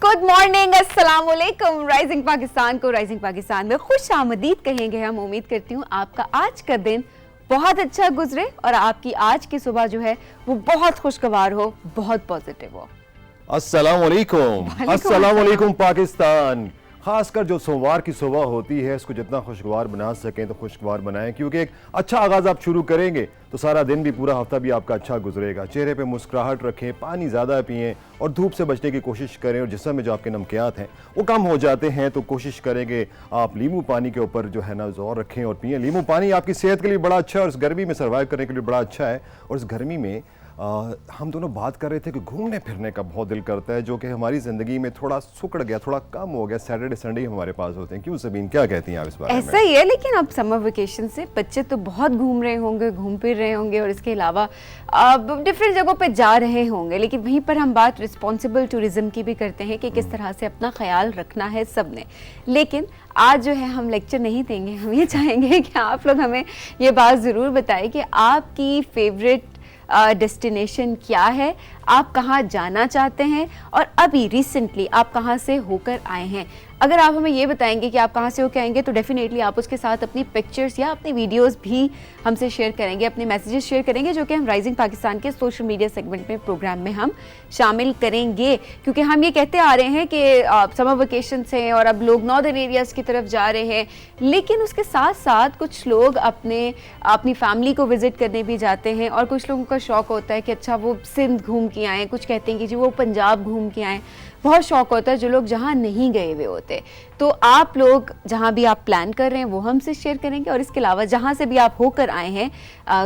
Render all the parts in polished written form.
Good morning, अस्सलाम वालेकुम। Rising Pakistan को राइजिंग पाकिस्तान में खुश आमदीद कहेंगे हम। उम्मीद करती हूँ आपका आज का दिन बहुत अच्छा गुजरे और आपकी आज की सुबह जो है वो बहुत खुशगवार हो, बहुत पॉजिटिव हो। अस्सलाम वालेकुम, अस्सलाम वालेकुम पाकिस्तान। खासकर जो सोमवार की सुबह होती है इसको जितना खुशगवार बना सकें तो खुशगवार बनाएं, क्योंकि एक अच्छा आगाज़ आप शुरू करेंगे तो सारा दिन भी पूरा हफ्ता भी आपका अच्छा गुजरेगा। चेहरे पे मुस्कुराहट रखें, पानी ज़्यादा पिएं और धूप से बचने की कोशिश करें। और जिस्म में जो आपके नमकियात हैं वो कम हो जाते हैं तो कोशिश करेंगे आप नींबू पानी के ऊपर जो है ना जोर रखें और पिएं। नींबू पानी आपकी सेहत के लिए बड़ा अच्छा है और इस गर्मी में सर्वाइव करने के लिए बड़ा अच्छा है। और इस गर्मी में हम दोनों बात कर रहे थे कि घूमने फिरने का बहुत दिल करता है, जो कि हमारी ज़िंदगी में थोड़ा सुकड़ गया, थोड़ा कम हो गया। सैटरडे संडे हमारे पास होते हैं। क्यों सबीन, क्या कहती हैं आप इस बारे में? ऐसा ही है, लेकिन अब समर वेकेशन से बच्चे तो बहुत घूम रहे होंगे, घूम फिर रहे होंगे और इसके अलावा डिफरेंट जगहों पे जा रहे होंगे। लेकिन वहीं पर हम बात रिस्पॉन्सिबल टूरिज्म की भी करते हैं कि किस तरह से अपना ख्याल रखना है सबने। लेकिन आज जो है हम लेक्चर नहीं देंगे, हम ये चाहेंगे कि आप लोग हमें ये बात ज़रूर बताएं कि आपकी फेवरेट डेस्टिनेशन क्या है, आप कहाँ जाना चाहते हैं और अभी रिसेंटली आप कहाँ से होकर आए हैं। अगर आप हमें ये बताएंगे कि आप कहाँ से होकर आएंगे तो डेफिनेटली आप उसके साथ अपनी पिक्चर्स या अपनी वीडियोस भी हमसे शेयर करेंगे, अपने मैसेजेस शेयर करेंगे, जो कि हम राइजिंग पाकिस्तान के सोशल मीडिया सेगमेंट में प्रोग्राम में हम शामिल करेंगे। क्योंकि हम ये कहते आ रहे हैं कि समर वेकेशन हैं और अब लोग नॉर्दर्न एरियाज़ की तरफ जा रहे हैं, लेकिन उसके साथ साथ कुछ लोग अपनी फैमिली को विज़िट करने भी जाते हैं। और कुछ लोगों का शौक़ होता है कि अच्छा वो सिंध घूम के आएँ, कुछ कहते हैं कि जी वो पंजाब घूम के आएँ। बहुत शौक होता है जो लोग जहाँ नहीं गए हुए होते। तो आप लोग जहाँ भी आप प्लान कर रहे हैं वो हमसे शेयर करेंगे और इसके अलावा जहाँ से भी आप होकर आए हैं,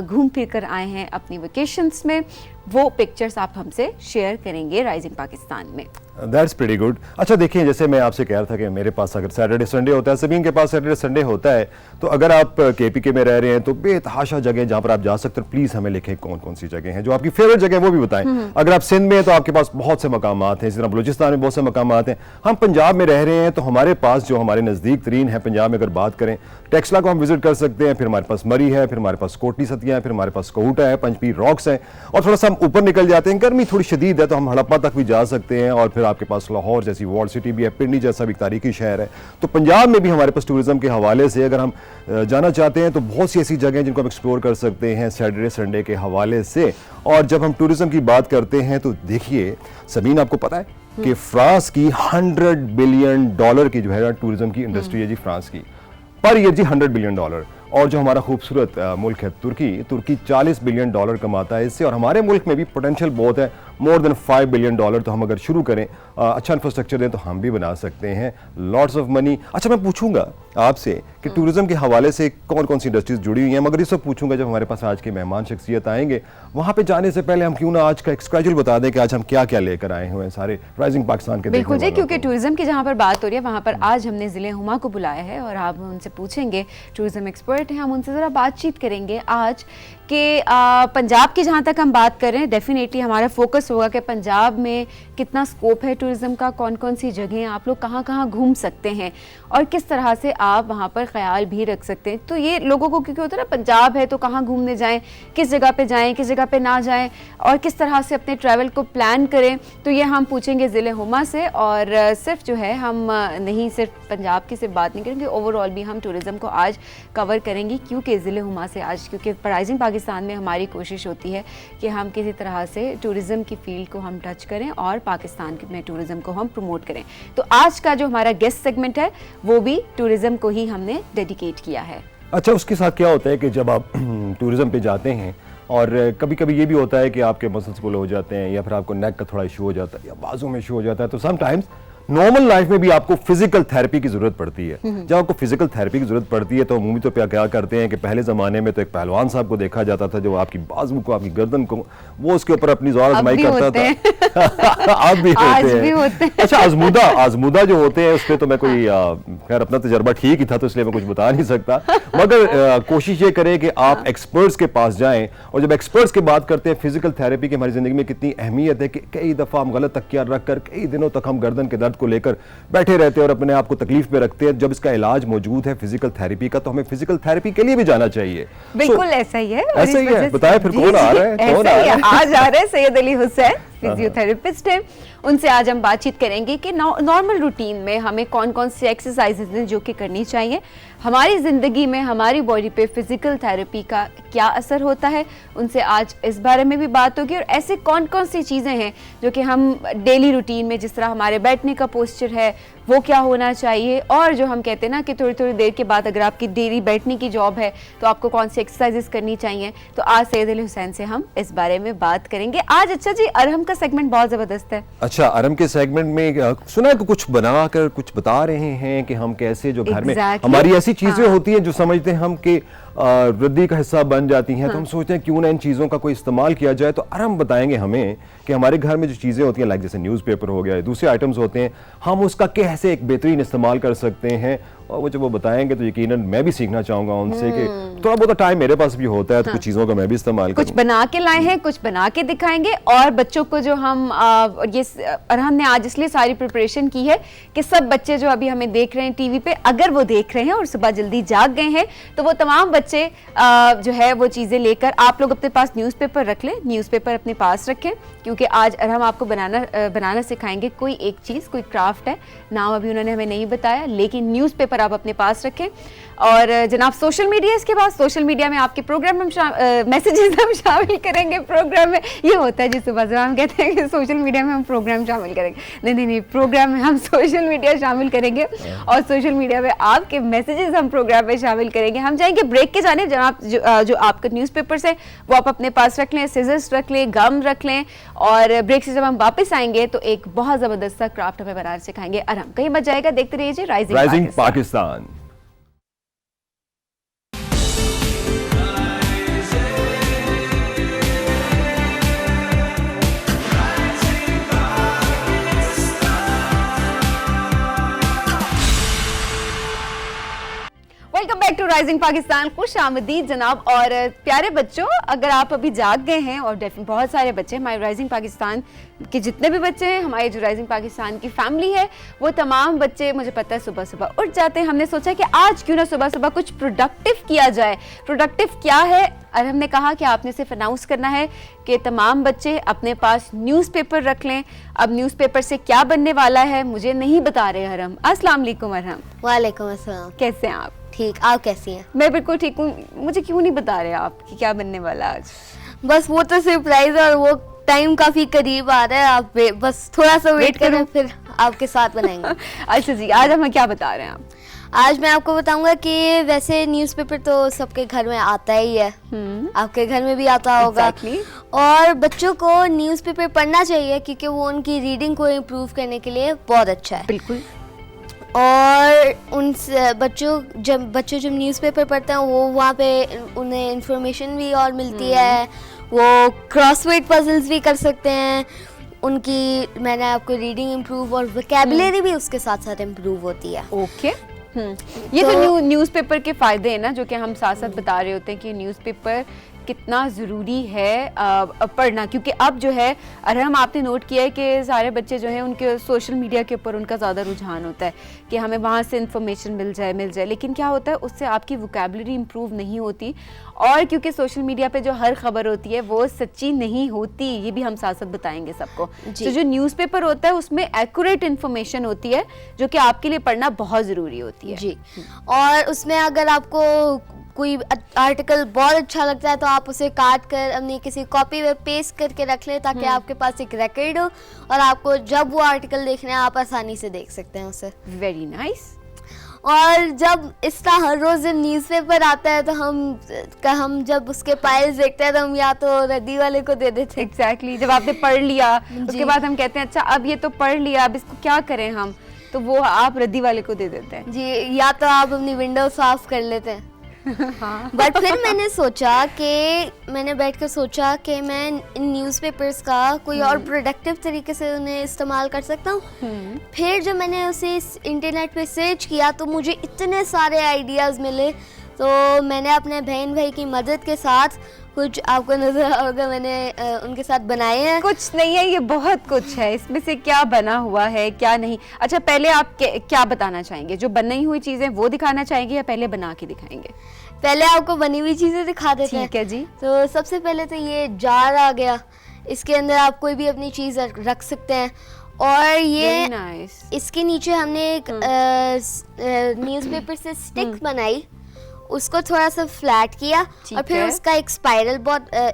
घूम फिर कर आए हैं अपनी वेकेशंस में, वो पिक्चर्स आप हमसे शेयर करेंगे राइजिंग पाकिस्तान में। That's pretty good. अच्छा देखिए, जैसे मैं आपसे कह रहा था कि मेरे पास अगर सैटरडे संडे होता है, सभी के पास सैटरडे संडे होता है, तो अगर आप केपीके में रह रहे हैं तो बेतहाशा जगह जहाँ पर आप जा सकते हैं, प्लीज़ हमें लिखें कौन कौन सी जगह हैं जो आपकी फेवरेट जगह है, वो भी बताएं। अगर आप सिंध में हैं तो आपके पास बहुत से मकामात हैं, इसी तरह बलूचिस्तान में बहुत से मकामात हैं। हम पंजाब में रह रहे हैं तो हमारे पास जो हमारे नज़दीक तरीन है पंजाब में अगर बात करें, टेक्सला को हम विजिट कर सकते हैं, फिर हमारे पास मरी है, फिर हमारे पास कोटली सतिया है, फिर हमारे पास कोहूटा है, पंचपीर रॉक्स हैं। और थोड़ा सा हम ऊपर निकल जाते हैं, गर्मी थोड़ी शदीद है तो हम हड़प्पा तक भी जा सकते हैं। और फिर आपके पास लाहौर जैसी वॉल सिटी भी है, पिंडी जैसा भी तारीखी शहर है। तो पंजाब में भी हमारे पास टूरिज्म के हवाले से अगर हम जाना चाहते हैं तो बहुत सी ऐसी जगह हैं जिनको हम एक्सप्लोर कर सकते हैं सैटरडे संडे के हवाले से। और जब हम टूरिज्म की बात करते हैं तो देखिए सबीन, आपको पता है कि फ्रांस की $100 बिलियन की जो है टूरिज्म की इंडस्ट्री है जी, फ्रांस की पर ईयर जी $100 बिलियन। और जो हमारा खूबसूरत मुल्क है तुर्की $40 बिलियन कमाता है इससे। और हमारे मुल्क में भी पोटेंशियल बहुत है, मोर देन $5 बिलियन। तो हम अगर शुरू करें, अच्छा इंफ्रास्ट्रक्चर दें तो हम भी बना सकते हैं लॉट्स ऑफ मनी। अच्छा, मैं पूछूंगा आपसे कि टूरिज्म के हवाले से कौन कौन सी इंडस्ट्रीज जुड़ी हुई हैं, मगर ये सब पूछूंगा जब हमारे पास आज के मेहमान शख्सियत आएंगे। वहाँ पे जाने से पहले हम क्यों ना आज का एक स्केड्यूल बता दें कि आज हम क्या क्या लेकर आए हुए हैं सारे राइजिंग पाकिस्तान के। बिल्कुल जी, क्योंकि टूरिज्म की जहाँ पर बात हो रही है वहाँ पर आज हमने ज़िले हुमा को बुलाया है और आप उनसे पूछेंगे, टूरिज्म एक्सपर्ट हैं, हम उनसे ज़रा बातचीत करेंगे आज कि पंजाब की जहाँ तक हम बात कर रहे हैं, डेफिनेटली हमारा फोकस होगा कि पंजाब में कितना स्कोप है टूरिज्म का, कौन कौन सी जगह आप लोग कहाँ कहाँ घूम सकते हैं और किस तरह से आप वहाँ पर ख्याल भी रख सकते हैं। तो ये लोगों को क्योंकि होता है ना, पंजाब है तो कहाँ घूमने जाएं, किस जगह पे जाएं, किस जगह पे ना जाएं और किस तरह से अपने ट्रैवल को प्लान करें, तो ये हम पूछेंगे ज़िले हुमा से। और सिर्फ जो है हम नहीं सिर्फ पंजाब की सिर्फ बात नहीं करेंगे, ओवरऑल भी हम टूरिज़म को आज कवर करेंगे, क्योंकि ज़िले हुमा से आज, क्योंकि राइजिंग पाकिस्तान में हमारी कोशिश होती है कि हम किसी तरह से टूरिज़म की फील्ड को हम टच करें और पाकिस्तान में टूरिज़म को हम प्रमोट करें। तो आज का जो हमारा गेस्ट सेगमेंट है वो भी टूरिज़म को ही हमने डेडिकेट किया है। अच्छा, उसके साथ क्या होता है कि जब आप टूरिज्म पे जाते हैं और कभी कभी ये भी होता है कि आपके मसल्स पुल हो जाते हैं या फिर आपको नेक का थोड़ा इशू हो जाता है या बाजू में इशू हो जाता है, तो समटाइम्स नॉर्मल लाइफ में भी आपको फिजिकल थेरेपी की जरूरत पड़ती है। जब आपको फिजिकल थेरेपी की जरूरत पड़ती है तो अमूमी तो क्या करते हैं कि पहले जमाने में तो एक पहलवान साहब को देखा जाता था जो आपकी बाजू को, आपकी गर्दन को, वो उसके ऊपर अपनी जोर आजमाई करता था। आप भी होते हैं। अच्छा, आजमूदा जो होते हैं उस पर तो मैं कोई खैर अपना तजर्बा ठीक ही था तो इसलिए मैं कुछ बता नहीं सकता, मगर कोशिश ये करें कि आप एक्सपर्ट्स के पास जाएं। और जब एक्सपर्ट्स की बात करते हैं फिजिकल थेरेपी की हमारी जिंदगी में कितनी अहमियत है कि कई दफा हम गलत तकिया रख कर कई दिनों तक हम गर्दन के दर्द को लेकर बैठे रहते हैं और अपने आप को तकलीफ में रखते हैं। जब इसका इलाज मौजूद है फिजिकल थेरेपी का, तो हमें फिजिकल थेरेपी के लिए भी जाना चाहिए। बिल्कुल ऐसा ही है। ऐसा ही है। बताएं फिर कौन आ रहा है? आज आ रहे हैं सैयद अली हुसैन, फिजियोथेरेपिस्ट हैं। उनसे आज हम बातचीत करेंगे कि नॉर्मल रूटीन में हमें कौन कौन सी एक्सरसाइजेज हैं जो कि करनी चाहिए, हमारी ज़िंदगी में हमारी बॉडी पे फिजिकल थेरेपी का क्या असर होता है। उनसे आज इस बारे में भी बात होगी और ऐसे कौन कौन सी चीज़ें हैं जो कि हम डेली रूटीन में, जिस तरह हमारे बैठने का पोस्चर है वो क्या होना चाहिए, और जो हम कहते हैं ना कि थोड़ी थोड़ी देर के बाद अगर आपकी डेली बैठने की जॉब है तो आपको कौन सी एक्सरसाइजेस करनी चाहिए। तो आज सैयद अली हुसैन से हम इस बारे में बात करेंगे आज। अच्छा जी, अरहम का सेगमेंट बहुत ज़बरदस्त है। अच्छा, अरहम के सेगमेंट में सुना है कि कुछ बनाकर कुछ बता रहे हैं कि हम कैसे जो घर में हमारी ऐसी चीजें होती हैं जो समझते हैं हम कि वृद्धि का हिस्सा बन जाती हैं, तो हम सोचते हैं क्यों ना इन चीज़ों का कोई इस्तेमाल किया जाए। तो अरहम बताएंगे हमें कि हमारे घर में जो चीज़ें होती हैं, लाइक जैसे न्यूज़पेपर हो गया, दूसरे आइटम्स होते हैं, हम उसका कैसे एक बेहतरीन इस्तेमाल कर सकते हैं। और वो जब वो बताएंगे तो यकीनन मैं भी सीखना चाहूंगा उनसे कि थोड़ा बहुत टाइम मेरे पास भी होता है तो कुछ चीज़ों का मैं भी इस्तेमाल कुछ बना के लाए हैं, कुछ बना के दिखाएंगे। और बच्चों को जो हम ये अरहम ने आज इसलिए सारी प्रिपरेशन की है कि सब बच्चे जो अभी हमें देख रहे हैं टीवी पे, अगर वो देख रहे हैं और सुबह जल्दी जाग गए हैं तो वो तमाम बच्चे जो है वो चीज़ें लेकर, आप लोग अपने पास न्यूज़पेपर रख लें, न्यूज़पेपर अपने पास रखें, क्योंकि आज अरहम आपको बनाना सिखाएंगे कोई एक चीज़, कोई क्राफ्ट है, नाम अभी उन्होंने हमें नहीं बताया, लेकिन न्यूज़पेपर आप अपने पास रखें। और जनाब सोशल मीडिया, इसके बाद सोशल मीडिया में आपके प्रोग्राम में मैसेजेस हम शामिल करेंगे। प्रोग्राम में ये होता है जी, सुबह सुबह हम कहते हैं कि सोशल मीडिया में हम प्रोग्राम शामिल करेंगे, नहीं, प्रोग्राम में हम सोशल मीडिया शामिल करेंगे और सोशल मीडिया में आपके मैसेजेस हम प्रोग्राम में शामिल करेंगे। हम जाएंगे ब्रेक के जाने, जनाब जो आपका न्यूज़पेपर्स है वो आप अपने पास रख लें, सीजर्स रख लें, गम रख लें, और ब्रेक से जब हम वापस आएंगे तो एक बहुत ज़बरदस्त सा क्राफ्ट हमें बनाना सिखाएंगे अरहम। कहीं मत जाएगा, देखते रहिए rising Pakistan. Welcome back to rising Pakistan. खुश आमदीद जनाब। और प्यारे बच्चों, अगर आप अभी जाग गए हैं, और बहुत सारे बच्चे, हमारे राइजिंग पाकिस्तान के जितने भी बच्चे हैं, हमारे जो राइजिंग पाकिस्तान की फैमिली है, वो तमाम बच्चे मुझे पता है सुबह सुबह उठ जाते हैं। हमने सोचा कि आज क्यों ना सुबह सुबह कुछ प्रोडक्टिव किया जाए। प्रोडक्टिव क्या है? अरहम ने कहा कि आपने सिर्फ अनाउंस करना है कि तमाम बच्चे अपने पास न्यूज़पेपर रख लें। अब न्यूज़पेपर से क्या बनने वाला है मुझे नहीं बता रहे अरहम। अस्सलाम वालेकुम अरहम। वालेकुम अस्सलाम। कैसे हैं आप? ठीक, आप कैसी हैं? मैं बिल्कुल ठीक हूँ। मुझे क्यों नहीं बता रहे आप कि क्या बनने वाला आज? बस वो तो सरप्राइज है और वो टाइम काफी करीब आ रहा है, आप बस थोड़ा सा वेट करें, फिर आपके साथ बनाएंगे। अच्छा जी, आज हमें क्या बता रहे हैं आप? आज मैं आपको बताऊंगा कि वैसे न्यूज़पेपर तो सबके घर में आता ही है, आपके घर में भी आता होगा। और बच्चों को न्यूज़पेपर पढ़ना चाहिए क्योंकि वो उनकी रीडिंग को इम्प्रूव करने के लिए बहुत अच्छा है। बिल्कुल। और उनसे बच्चों जब न्यूज़पेपर पढ़ते हैं वो वहाँ पे उन्हें इंफॉर्मेशन भी और मिलती है, वो क्रॉसवर्ड पजल्स भी कर सकते हैं, उनकी मैंने आपको रीडिंग इम्प्रूव और वोकैबुलरी भी उसके साथ साथ इम्प्रूव होती है। ओके। ये तो न्यूज़पेपर के फ़ायदे हैं ना, जो कि हम साथ साथ बता रहे होते हैं कि न्यूज़पेपर कितना ज़रूरी है पढ़ना। क्योंकि अब जो है अरहम, आपने नोट किया है कि सारे बच्चे जो हैं उनके सोशल मीडिया के ऊपर उनका ज़्यादा रुझान होता है कि हमें वहाँ से इन्फॉर्मेशन मिल जाए, लेकिन क्या होता है उससे आपकी वोकैबुलरी इम्प्रूव नहीं होती। और क्योंकि सोशल मीडिया पे जो हर खबर होती है वो सच्ची नहीं होती, ये भी हम साथ साथ बताएंगे सबको। तो जो न्यूज़पेपर होता है उसमें एक्यूरेट इन्फॉर्मेशन होती है जो कि आपके लिए पढ़ना बहुत ज़रूरी होती है जी। और उसमें अगर आपको कोई आर्टिकल बहुत अच्छा लगता है तो आप उसे काट कर अपनी किसी कॉपी में पेस्ट करके रख लें ताकि आपके पास एक रिकॉर्ड हो और आपको जब वो आर्टिकल देखना है आप आसानी से देख सकते हैं उसे। Very nice. और जब इस तरह हर रोज जब न्यूज़पेपर आता है तो हम जब उसके पाइल्स देखते हैं तो हम या तो रद्दी वाले को दे देते हैं। एग्जैक्टली। जब आपने पढ़ लिया उसके बाद हम कहते हैं अच्छा अब ये तो पढ़ लिया, अब इसको क्या करें हम, तो वो आप रद्दी वाले को दे देते हैं जी, या तो आप अपनी विंडो साफ कर लेते हैं। हाँ। बट फिर मैंने बैठकर सोचा कि मैं इन न्यूज़पेपर्स का कोई और प्रोडक्टिव तरीके से उन्हें इस्तेमाल कर सकता हूँ। फिर जब मैंने उसे इंटरनेट पे सर्च किया तो मुझे इतने सारे आइडियाज़ मिले, तो मैंने अपने बहन भाई की मदद के साथ कुछ आपको नजर होगा मैंने उनके साथ बनाए हैं। कुछ नहीं है, ये बहुत कुछ है। इसमें से क्या बना हुआ है क्या नहीं। अच्छा, पहले आप क्या बताना चाहेंगे? जो बनी हुई चीजें वो दिखाना चाहेंगे या पहले बना के दिखाएंगे? पहले आपको बनी हुई चीजें दिखा देते हैं। ठीक है जी। तो सबसे पहले तो ये जार आ गया, इसके अंदर आप कोई भी अपनी चीज़ रख सकते हैं। और ये Very nice. इसके नीचे हमने एक न्यूज़पेपर से स्टिक बनाई, उसको थोड़ा सा फ्लैट किया ठीक और फिर है। उसका एक स्पाइरल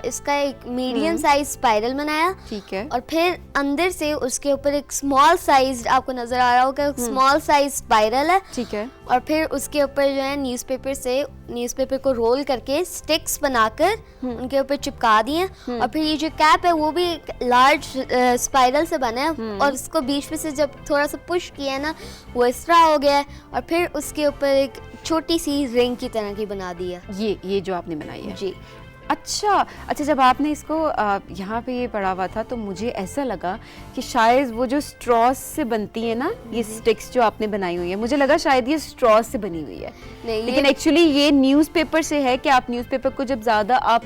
इसका एक मीडियम साइज स्पाइरल बनाया। ठीक है। और फिर अंदर से उसके ऊपर एक स्मॉल साइज, आपको नजर आ रहा होगा, स्मॉल साइज स्पाइरल है। ठीक है। और फिर उसके ऊपर जो है न्यूज़पेपर को रोल करके स्टिक्स बनाकर उनके ऊपर चिपका दिए। और फिर ये जो कैप है वो भी एक लार्ज स्पाइरल से बना है और उसको बीच में से जब थोड़ा सा पुश किया ना वो इस तरह हो गया है। और फिर उसके ऊपर एक छोटी सी रिंग की तरह की बना दी है। ये जो आपने बनाई है जी। अच्छा, जब आपने इसको यहाँ पे ये पढ़ा हुआ था तो मुझे ऐसा लगा कि शायद वो जो स्ट्रॉस से बनती है ना, ये स्टिक्स जो आपने बनाई हुई है, मुझे लगा शायद ये स्ट्रॉस से बनी हुई है। नहीं, लेकिन एक्चुअली ये न्यूज़पेपर से है कि आप न्यूज़पेपर को जब ज़्यादा आप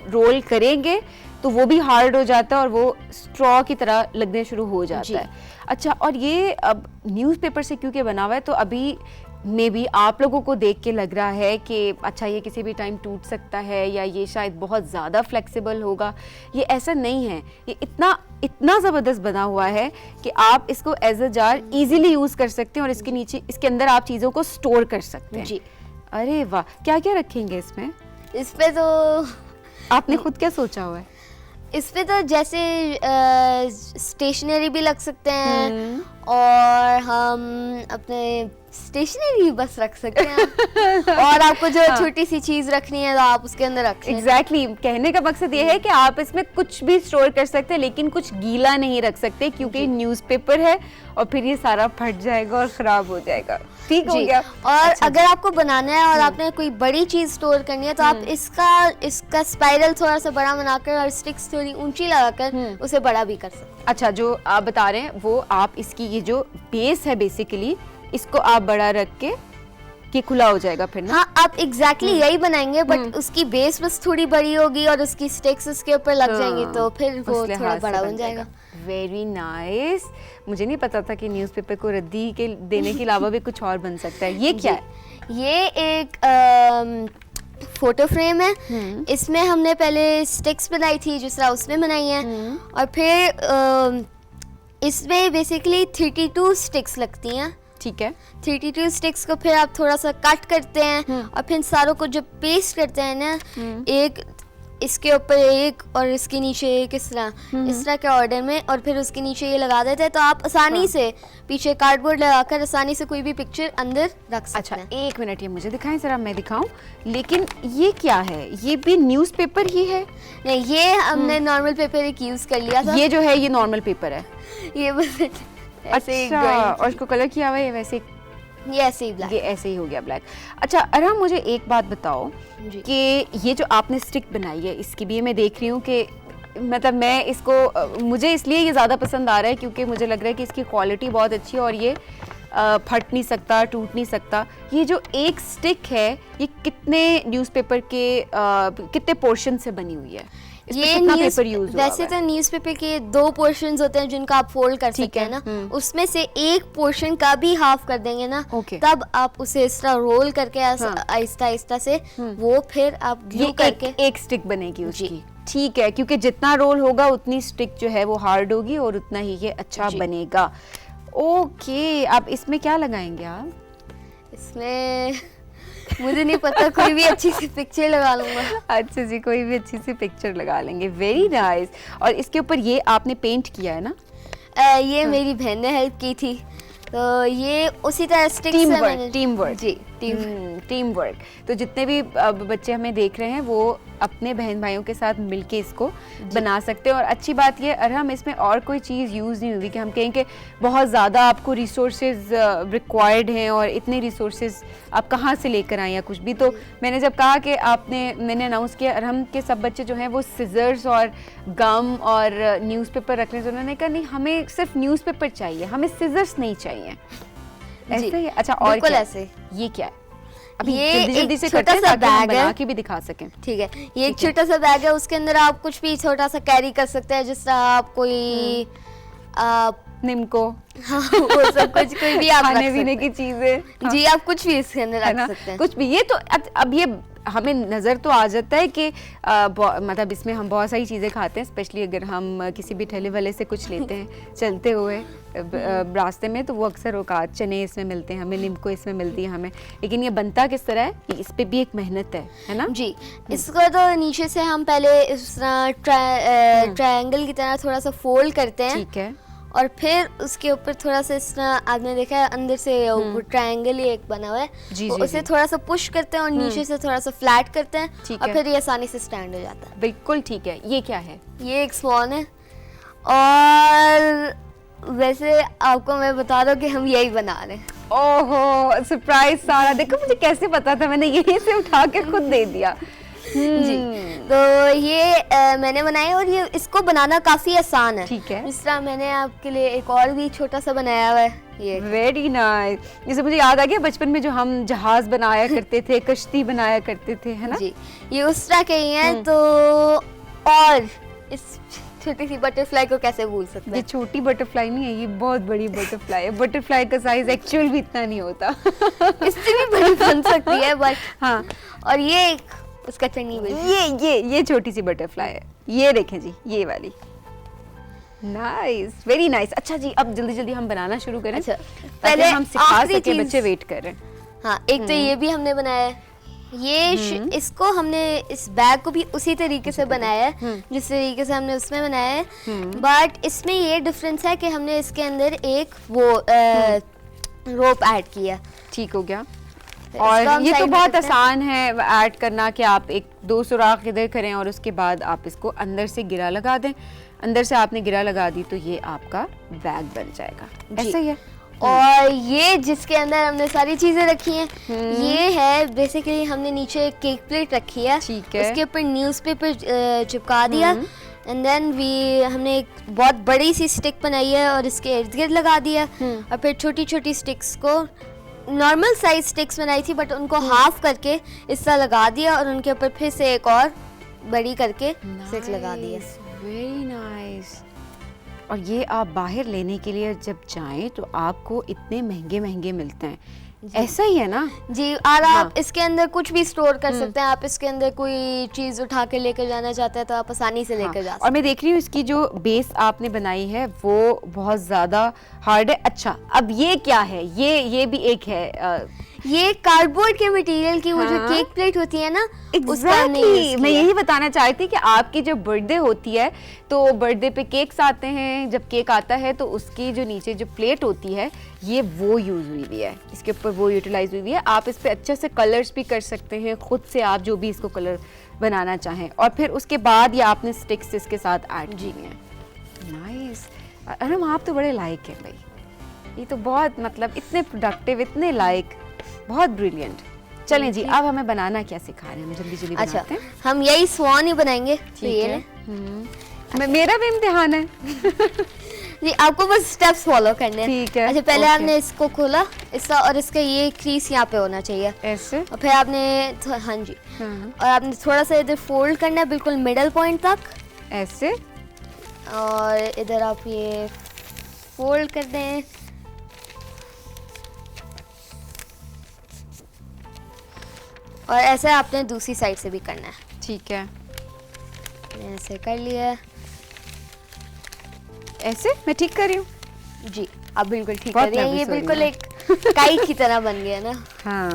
रोल करेंगे तो वो भी हार्ड हो जाता है और वो स्ट्रॉ की तरह लगने शुरू हो जाता है। अच्छा, और ये अब न्यूज़पेपर से क्योंकि बना हुआ है तो अभी मे बी आप लोगों को देख के लग रहा है कि अच्छा ये किसी भी टाइम टूट सकता है या ये शायद बहुत ज़्यादा फ्लेक्सिबल होगा। ये ऐसा नहीं है, ये इतना ज़बरदस्त बना हुआ है कि आप इसको as a jar easily use कर सकते हैं और इसके अंदर आप चीज़ों को स्टोर कर सकते हैं। जी। अरे वाह, क्या क्या रखेंगे इसमें? इस पे तो आपने खुद क्या सोचा हुआ है? इस पे तो जैसे स्टेशनरी भी लग सकते हैं और हम अपने स्टेशनरी बस रख सकते हैं और आपको जो छोटी सी चीज रखनी है तो आप उसके अंदर रख लें। एग्जैक्टली कहने का मकसद ये है कि आप इसमें कुछ भी स्टोर कर सकते हैं लेकिन कुछ गीला नहीं रख सकते क्योंकि न्यूज़पेपर है और फिर ये सारा फट जाएगा और खराब हो जाएगा। ठीक हो गया। और अच्छा, अगर आपको बनाना है और आपने कोई बड़ी चीज स्टोर करनी है तो आप इसका स्पाइरल थोड़ा सा बड़ा बनाकर और स्टिक्स थोड़ी ऊंची लगाकर उसे बड़ा भी कर सकते हैं। अच्छा, जो आप बता रहे हैं वो आप इसकी ये जो बेस है बेसिकली इसको आप बड़ा रख के कि खुला हो जाएगा फिर ना? हाँ, आप एग्जैक्टली यही बनाएंगे बट उसकी बेस बस थोड़ी बड़ी होगी और उसकी स्टिक्स उसके ऊपर लग जाएंगी तो फिर वो थोड़ा बड़ा बन जाएगा। Very nice. मुझे नहीं पता था कि न्यूज़पेपर को रद्दी के देने के अलावा भी कुछ और बन सकता है। ये क्या है? ये एक फोटो फ्रेम है। इसमें हमने पहले स्टिक्स बनाई थी जिस तरह उसमें बनाई है और फिर इसमें बेसिकली 32 स्टिक्स लगती हैं। ठीक है। 32 स्टिक्स को फिर आप थोड़ा सा कट करते हैं और फिर सारों को जब पेस्ट करते हैं ना, एक इसके ऊपर एक और इसके नीचे एक इस तरह के ऑर्डर में और फिर उसके नीचे ये लगा देते हैं तो आप आसानी से पीछे कार्डबोर्ड लगाकर आसानी से कोई भी पिक्चर अंदर रख सकते हैं। एक मिनट, ये मुझे दिखाएं जरा, मैं दिखाऊं। लेकिन ये क्या है? ये भी न्यूज़पेपर ही है? नहीं, ये हमने नॉर्मल पेपर एक यूज कर लिया था। ये जो है ये नॉर्मल पेपर है? ये बस ऐसे अच्छा, और इसको कलर किया हुआ है वैसे? ये ऐसे ही ब्लैक। ये ऐसे ही हो गया ब्लैक। अच्छा अरहम, मुझे एक बात बताओ कि ये जो आपने स्टिक बनाई है इसकी भी मैं देख रही हूँ कि मतलब मैं इसको मुझे इसलिए ये ज़्यादा पसंद आ रहा है क्योंकि मुझे लग रहा है कि इसकी क्वालिटी बहुत अच्छी है और ये फट नहीं सकता, टूट नहीं सकता। ये जो एक स्टिक है ये कितने न्यूज़पेपर के कितने पोर्शन से बनी हुई है? ये पेपर यूज वैसे तो न्यूज़पेपर के 2 पोर्शंस होते हैं जिनका आप फोल्ड कर सकते हैं ना, उसमें से एक पोर्शन का भी हाफ कर देंगे ना, तब आप उसे इस तरह रोल करके आहिस्ता आहिस्ता से वो फिर आप ग्लू करके एक स्टिक बनेगी उसकी। ठीक है, क्योंकि जितना रोल होगा उतनी स्टिक जो है वो हार्ड होगी और उतना ही ये अच्छा बनेगा। ओके, अब इसमें क्या लगाएंगे आप? इसमें मुझे नहीं पता, कोई भी अच्छी सी पिक्चर लगा लूंगा। अच्छा जी, कोई भी अच्छी सी पिक्चर लगा लेंगे। Very nice. और इसके ऊपर ये आपने पेंट किया है ना? ये मेरी बहन ने हेल्प की थी तो ये उसी तरह स्टिक्स टीम वर्क जी, टीम वर्क। तो जितने भी बच्चे हमें देख रहे हैं वो अपने बहन भाइयों के साथ मिलके इसको बना सकते हैं। और अच्छी बात ये अरहम, इसमें और कोई चीज़ यूज़ नहीं हुई कि हम कहें कि बहुत ज़्यादा आपको रिसोर्सेज रिक्वायर्ड हैं और इतने रिसोर्सेज आप कहाँ से लेकर आए या कुछ भी। तो मैंने जब कहा कि मैंने अनाउंस किया अरहम के सब बच्चे जो हैं वो सिजर्स और गम और न्यूज़पेपर रख रहे हैं, तो उन्होंने कहा नहीं, हमें सिर्फ न्यूज़पेपर चाहिए, हमें सिजर्स नहीं चाहिए। ऐसे ही? अच्छा, और क्या? ऐसे। ये क्या है? अभी ये जल्दी से छोटा करते सा हैं ताकि हम बैग है, बना के भी दिखा सकें। ठीक है। ये एक छोटा सा बैग है, उसके अंदर आप कुछ भी छोटा सा कैरी कर सकते हैं, जिस तरह आप कोई निम्को, हाँ, वो सब कुछ कोई भी आप खाने पीने की चीजें। जी, आप कुछ भी इसके अंदर रख सकते हैं। कुछ भी। ये तो अब ये हमें नज़र तो आ जाता है कि मतलब इसमें हम बहुत सारी चीज़ें खाते हैं, स्पेशली अगर हम किसी भी ठेले वाले से कुछ लेते हैं चलते हुए रास्ते में, तो वो अक्सर औकात चने इसमें मिलते हैं हमें, नींबू इसमें मिलती है हमें, लेकिन ये बनता किस तरह है, इस पे भी एक मेहनत है ना जी। इसको तो नीचे से हम पहले इस तरह ट्रायंगल की तरह थोड़ा सा फोल्ड करते हैं, ठीक है, और फिर उसके ऊपर थोड़ा सा इस तरह आपने देखा है अंदर से ट्रायंगल ही एक बना हुआ है, जी, तो जी, उसे जी। थोड़ा सा पुश करते हैं और नीचे से थोड़ा सा फ्लैट करते हैं, ठीक और है। फिर ये आसानी से स्टैंड हो जाता बिल्कुल ठीक है। ये क्या है? है। ये एक स्वान है, और वैसे आपको मैं बता दूं कि हम यही बना रहे हैं। ओहो, सरप्राइज सारा, देखो मुझे कैसे पता था, मैंने यहीं से उठा के खुद दे दिया। जी, तो ये मैंने बनाया, और ये इसको बनाना काफी आसान है। ठीक है। जिस तरह मैंने आपके लिए एक और भी छोटा सा बनाया हुआ है, ये वेरी नाइस। जैसे मुझे याद आ गया बचपन में जो हम जहाज बनाया करते थे, कश्ती बनाया करते थे, है ना? जी, ये उस तरह के ही हैं। तो और इस छोटी सी बटरफ्लाई को कैसे भूल सकते ये हैं? छोटी बटरफ्लाई नहीं है, ये बहुत बड़ी बटरफ्लाई है। बटरफ्लाई का साइज एक्चुअल भी इतना नहीं होता। इससे भी बड़ी बन सकती है, बट हाँ, और ये एक उसका चन्नी भी। ये छोटी सी बटरफ्लाई है, ये देखें जी, ये वाली। Nice, very nice. अच्छा जी, अब जल्दी जल्दी हम बनाना शुरू करें, अच्छा, पहले हम सिखा आखिरी सके, चीज़- बच्चे वेट कर रहे हैं। हाँ, एक तो ये भी हमने बनाया है, ये इसको हमने इस बैग को भी उसी तरीके से बनाया है जिस तरीके से हमने उसमें बनाया है, बट इसमें ये डिफरेंस है कि हमने इसके अंदर एक वो रोप ऐड किया। ठीक हो गया। इसको और हम ये तो साइड में बहुत रखते हैं। आसान है ऐड करना कि आप एक दो सुराख इधर करें और उसके बाद आप इसको अंदर से गिरा लगा दें। अंदर से आपने गिरा लगा दी तो ये आपका बैग बन जाएगा। जी। ऐसा ही है। और ये जिसके अंदर हमने सारी चीजें रखी हैं, ये है बेसिकली हमने नीचे एक केक प्लेट रखी है, ठीक है। उसके ऊपर न्यूज़पेपर चिपका दिया, एंड देन हमने एक बहुत बड़ी सी स्टिक बनाई है और इसके इर्द गिर्द लगा दिया, और फिर छोटी छोटी स्टिक्स को नॉर्मल साइज स्टिक्स बनाई थी बट उनको हाफ करके इस तरह लगा दिया, और उनके ऊपर फिर से एक और बड़ी करके स्टिक लगा दिया। Very nice. और ये आप बाहर लेने के लिए जब जाएं तो आपको इतने महंगे महंगे मिलते हैं, ऐसा ही है ना? जी, और आप इसके अंदर कुछ भी स्टोर कर सकते हैं। आप इसके अंदर कोई चीज उठा के लेकर जाना चाहते हैं तो आप आसानी से लेकर जा सकते और मैं देख रही हूँ इसकी जो बेस आपने बनाई है वो बहुत ज्यादा हार्ड है। अच्छा, अब ये क्या है? ये भी एक है हैं। ये कार्डबोर्ड के मटेरियल की वो जो हाँ। केक प्लेट होती है ना, उसका हमने एग्जैक्टली use मैं किया। यही बताना चाहती थी कि आपकी जो बर्थडे होती है तो बर्थडे पे केक्स आते हैं, जब केक आता है तो उसकी जो नीचे जो प्लेट होती है ये वो यूज हुई हुई है, इसके ऊपर वो यूटिलाइज हुई हुई है। आप इस पे अच्छे से कलर्स भी कर सकते हैं खुद से, आप जो भी इसको कलर बनाना चाहें, और फिर उसके बाद ये आपने स्टिक्स इसके साथ ऐड की हैं। नाइस। अरम आप तो बड़े लायक हैं भाई, ये तो बहुत मतलब इतने प्रोडक्टिव, इतने लायक, बहुत ब्रिलियंट। चलें जी, अब हमें बनाना क्या सिखा रहे हैं, हम जल्दी जल्दी अच्छा, बनाते हैं। हम यही स्वान ही बनाएंगे। तो ठीक ये है। ले। मेरा भी इम्तिहान है। जी, आपको बस स्टेप्स फॉलो करने हैं। ठीक है, अच्छा, पहले ओके। आपने इसको खोला, इसका और इसका ये क्रीज यहाँ पे होना चाहिए, ऐसे। और फिर आपने हाँ जी, और आपने थोड़ा सा इधर फोल्ड करना है बिल्कुल मिडल पॉइंट तक, ऐसे। और इधर आप ये फोल्ड कर दें, और ऐसे आपने दूसरी साइड से भी करना है। ठीक है, मैंने ऐसे कर लिया है। ऐसे मैं ठीक कर रही हूँ। जी, आप बिल्कुल ठीक बहुत कर रही हैं। ये nervous हो रही बिल्कुल हूँ। एक काई की तरह बन गया ना। हाँ,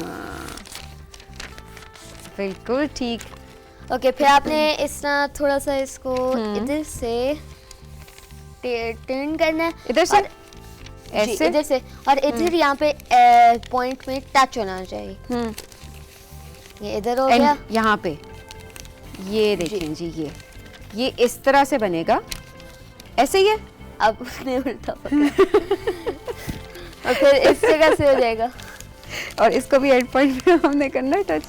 बिल्कुल ठीक। ओके, फिर आपने इस तरह थोड़ा सा इसको इधर से टर्न करना है, इधर से? और- जी, ऐसे? इधर से, और इधर यहाँ पे पॉइंट में टच होना चाहिए। ये इधर हो गया। एंड यहाँ पे ये देखें जी, ये इस तरह से बनेगा, ऐसे ही है। अब उसने उल्टा पकड़ा। और फिर इस जगह से हो जाएगा। और इसको भी एंड पॉइंट पे हमने करना है टच।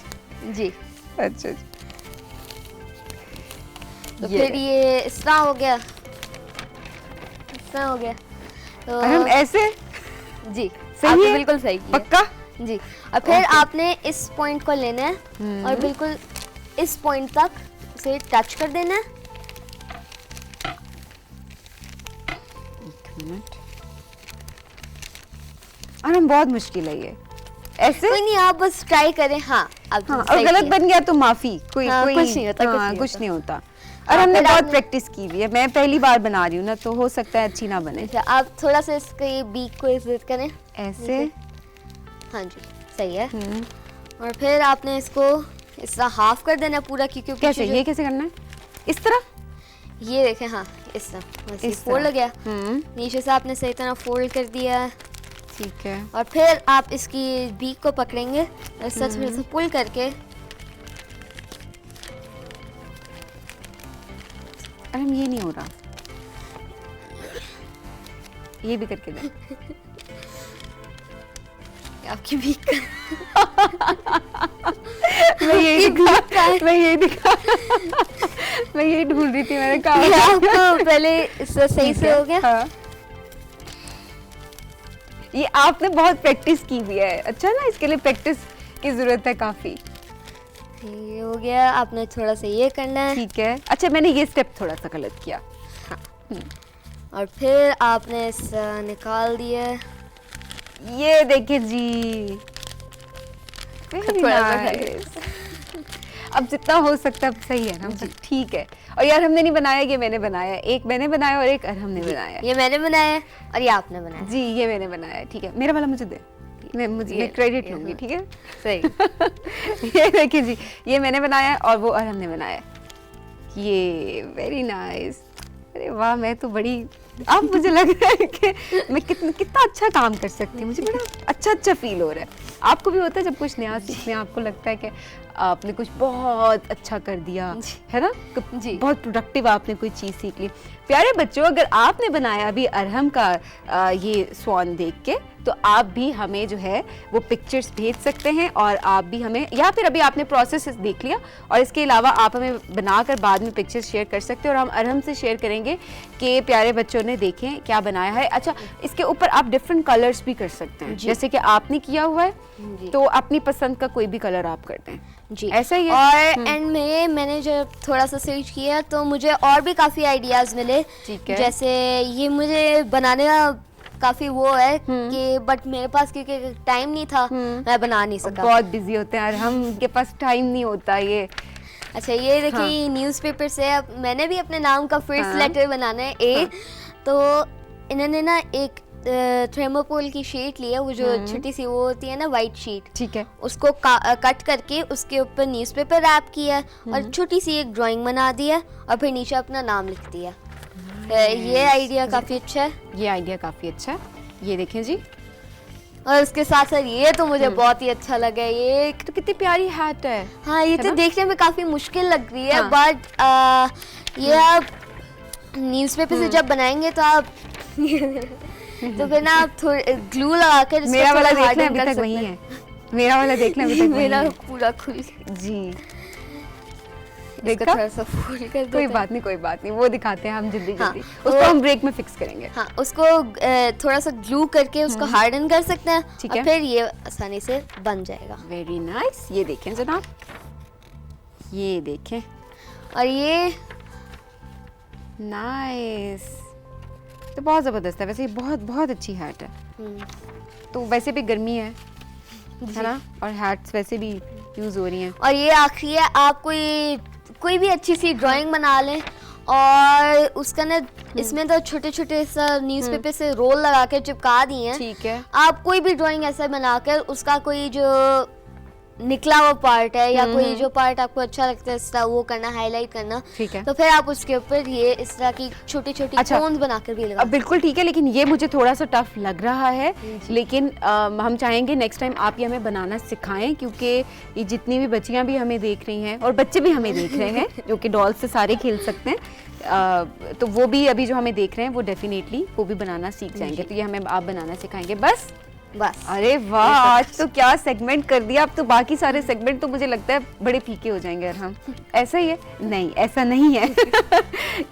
जी, अच्छा जी। तो फिर ये इस तरह हो गया, इस तरह हो गया। तो और हम ऐसे जी, सही आपने है? बिल्कुल सही किया। पक्का? जी, और फिर Okay. आपने इस पॉइंट को लेना है और बिल्कुल इस पॉइंट तक उसे टच कर देना है। एक मिनट। और हम बहुत मुश्किल है ये। ऐसे कोई नहीं, आप बस ट्राई करें। हाँ, अब हाँ, और सही गलत किया। बन गया तो माफी, कोई हाँ, कोई कुछ नहीं होता, कुछ हाँ, नहीं कुछ होता। नहीं होता। और हमने फिर बहुत आपने- प्रैक्टिस की हुई है, मैं पहली बार बना रही हूँ ना, तो हो सकता है अच्छी ना बने। अच्छा, आप थोड़ा सा इसके बीक को इज्जत करें। ऐसे हाँ जी, सही है। हम्म, और फिर आपने इसको इस तरह हाफ कर देना पूरा, क्योंकि कैसे, पीछे ये कैसे करना है? इस तरह? ये देखें, हाँ इस तरह, बस ये इस फोल्ड तरह। हो गया। हम्म, नीचे से आपने सही तरह फोल्ड कर दिया है। ठीक है। और फिर आप इसकी बीक को पकड़ेंगे और इस तरह थोड़ा सा पुल करके, अरे हम ये नहीं हो रहा, ये भी करके दे। आपकी बीक मैं यही दिखा, मैं यही दिखा, मैं यही ढूंढ रही थी, मैंने कहा ये आपको पहले इससे सही से हो गया। हाँ। ये आपने बहुत प्रैक्टिस की हुई है, अच्छा ना, इसके लिए प्रैक्टिस की जरूरत है काफी। ये हो गया, आपने थोड़ा सा ये करना है। ठीक है, अच्छा मैंने ये स्टेप थोड़ा सा गलत किया। और फिर आपने इस निकाल दिया। ये देखिए जी, Very थोड़ा सा nice। अब जितना हो सकता है सही है ना जी, ठीक है। और यार हमने नहीं बनाया, ये मैंने बनाया, एक मैंने बनाया और एक अरहम ने बनाया। ये मैंने बनाया है और ये आपने बनाया। जी, ये मैंने बनाया, ठीक है, मेरा वाला मुझे दे, मैं क्रेडिट लूंगी, ठीक है। सही। ये देखिए जी, ये मैंने बनाया है और वो अरहम ने बनाया है। ये वेरी नाइस। अरे वाह, मैं तो बड़ी, अब मुझे लग रहा है कि मैं कितना अच्छा काम कर सकती हूँ, मुझे बड़ा अच्छा फील हो रहा है। आपको भी होता है जब कुछ नया सीखने, आपको लगता है कि आपने कुछ बहुत अच्छा कर दिया, है ना जी, बहुत प्रोडक्टिव आपने कोई चीज़ सीख ली। प्यारे बच्चों, अगर आपने बनाया अभी अरहम का ये स्वान देख के, तो आप भी हमें जो है वो पिक्चर्स भेज सकते हैं, और आप भी हमें, या फिर अभी आपने प्रोसेस देख लिया और इसके अलावा आप हमें बनाकर बाद में पिक्चर्स शेयर कर सकते हैं, और हम अरहम से शेयर करेंगे कि प्यारे बच्चों ने देखें क्या बनाया है। अच्छा, इसके ऊपर आप डिफरेंट कलर्स भी कर सकते हैं, जैसे कि आपने किया हुआ है, तो अपनी पसंद का कोई भी कलर आप करते हैं जी, ऐसा ही है। और एंड में मैंने जब थोड़ा सा सर्च किया तो मुझे और भी काफ़ी आइडियाज़ मिले। ठीक है। जैसे ये मुझे बनाने का काफ़ी वो है कि, बट मेरे पास क्योंकि टाइम नहीं था, मैं बना नहीं सका। बहुत बिजी होते हैं और हम के पास टाइम नहीं होता ये। अच्छा, ये देखिए, हाँ। न्यूज़पेपर से अब मैंने भी अपने नाम का फर्स्ट हाँ। लेटर बनाना है, ए। हाँ। तो इन्होंने ना एक थर्मोकोल की शीट ली है, वो जो छोटी सी वो होती है ना, वाइट शीट, ठीक है, उसको कट करके उसके ऊपर न्यूज़पेपर रैप किया और छोटी सी एक ड्राइंग बना दी है और फिर नीचे अपना नाम लिख दिया। ये आइडिया काफ़ी अच्छा है। ये आइडिया काफी अच्छा है। ये देखें जी, और उसके साथ साथ ये तो मुझे बहुत ही अच्छा लगा। ये तो कितनी प्यारी हैट है। हाँ, ये है तो ना? देखने में काफ़ी मुश्किल लग रही है, हाँ। बट ये आप न्यूज़पेपर से जब बनाएंगे तो आप तो फिर ना आप थोड़े ग्लू लगाकर इसको मेरा वाला थोड़ा देख लें, harden अभी कर तक वही सकते है। हैं। मेरा वाला देख लें, अभी तक वही मेरा है। पूरा खुल गया। जी, इसको देखा? थोड़ा सा फोल्ड कर देते कोई हैं। बात नहीं, कोई बात नहीं, वो दिखाते हैं हम जल्दी हाँ, जल्दी। उसको हम ब्रेक में फिक्स करेंगे। हाँ, उसको थोड़ा सा ग्लू करके उसको हार्डन कर सकते हैं, ठीक और है। फिर ये आसानी से बन जाएगा। Very nice. ये देखें जनाब, ये देखें, और ये नाइस, तो बहुत ज़बरदस्त है। वैसे ये बहुत बहुत अच्छी हैट है। तो वैसे भी गर्मी है ना, और हैट्स वैसे भी यूज़ हो रही हैं। और ये आखिरी है, आप कोई भी अच्छी सी ड्राइंग बना लें और उसका ना इसमें तो छोटे छोटे सा न्यूज़पेपर से रोल लगा के चिपका दिए हैं। ठीक है, आप कोई भी ड्राइंग ऐसा बनाकर उसका कोई जो निकला हुआ पार्ट है या कोई जो पार्ट आपको अच्छा लगता है इस तरह वो करना, हाईलाइट करना, ठीक है। तो फिर आप उसके ऊपर ये इस तरह की छोटी छोटी अच्छा। कोन्स बनाकर भी लगा। अब बिल्कुल ठीक है, लेकिन ये मुझे थोड़ा सा टफ लग रहा है, लेकिन हम चाहेंगे नेक्स्ट टाइम आप ये हमें बनाना सिखाएं, क्योंकि ये जितनी भी बच्चियां भी हमें देख रही हैं और बच्चे भी हमें देख रहे हैं जो कि डॉल से सारे खेल सकते हैं, तो वो भी अभी जो हमें देख रहे हैं वो डेफिनेटली वो भी बनाना सीख जाएंगे। तो ये हमें आप बनाना सिखाएंगे बस। अरे वाह, आज तो क्या सेगमेंट कर दिया। अब तो बाकी सारे सेगमेंट तो मुझे लगता है बड़े फीके हो जाएंगे। और हम ऐसा ही है? नहीं, ऐसा नहीं है।